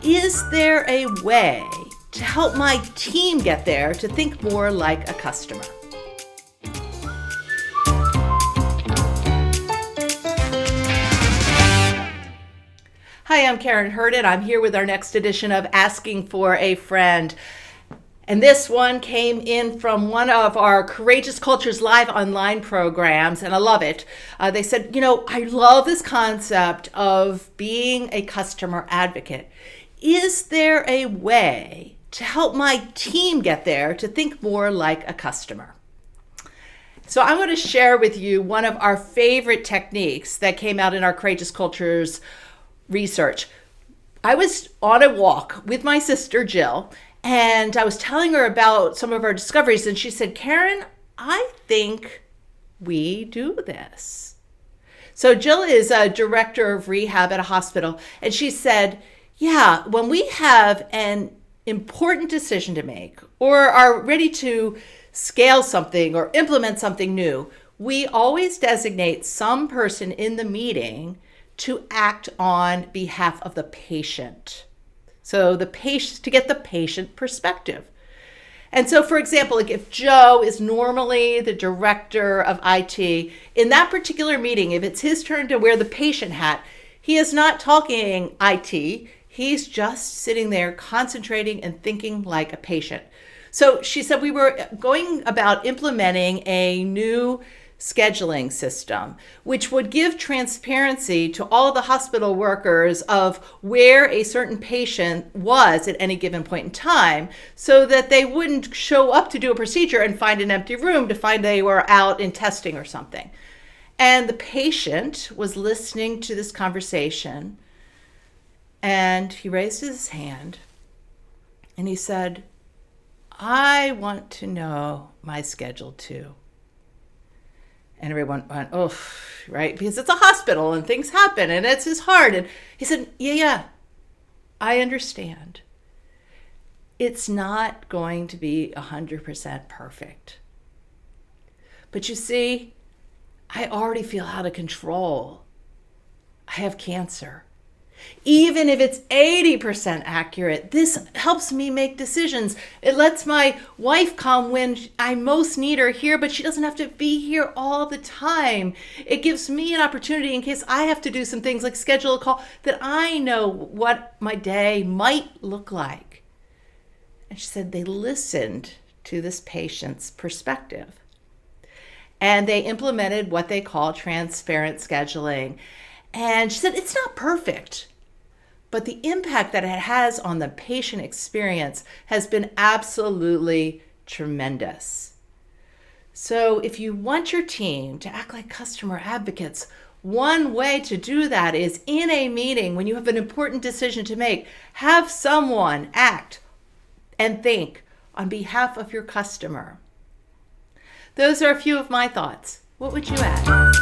Is there a way to help my team get there to think more like a customer? Hi, I'm Karin Hurd. I'm here with our next edition of Asking for a Friend. And this one came in from one of our Courageous Cultures live online programs, and I love it. They said, I love this concept of being a customer advocate. Is there a way to help my team get there to think more like a customer? So I'm going to share with you one of our favorite techniques that came out in our Courageous Cultures research. I was on a walk with my sister, Jill, and I was telling her about some of our discoveries, and she said, Karin, I think we do this. So Jill is a director of rehab at a hospital, and she said, yeah, when we have an important decision to make or are ready to scale something or implement something new, we always designate some person in the meeting to act on behalf of the patient. So the patient, to get the patient perspective. And so, for example, like if Joe is normally the director of IT, in that particular meeting, if it's his turn to wear the patient hat, he is not talking IT. He's just sitting there concentrating and thinking like a patient. So she said we were going about implementing a new scheduling system, which would give transparency to all of the hospital workers of where a certain patient was at any given point in time, so that they wouldn't show up to do a procedure and find an empty room to find they were out in testing or something. And the patient was listening to this conversation, and he raised his hand and he said, I want to know my schedule too. And everyone went, oh, right? Because it's a hospital and things happen and it's hard. And he said, yeah, I understand. It's not going to be 100% perfect. But you see, I already feel out of control. I have cancer. Even if it's 80% accurate, this helps me make decisions. It lets my wife come when I most need her here, but she doesn't have to be here all the time. It gives me an opportunity in case I have to do some things like schedule a call that I know what my day might look like. And she said they listened to this patient's perspective. And they implemented what they call transparent scheduling. And she said it's not perfect, but the impact that it has on the patient experience has been absolutely tremendous. So if you want your team to act like customer advocates, one way to do that is in a meeting when you have an important decision to make, have someone act and think on behalf of your customer. Those are a few of my thoughts. What would you add?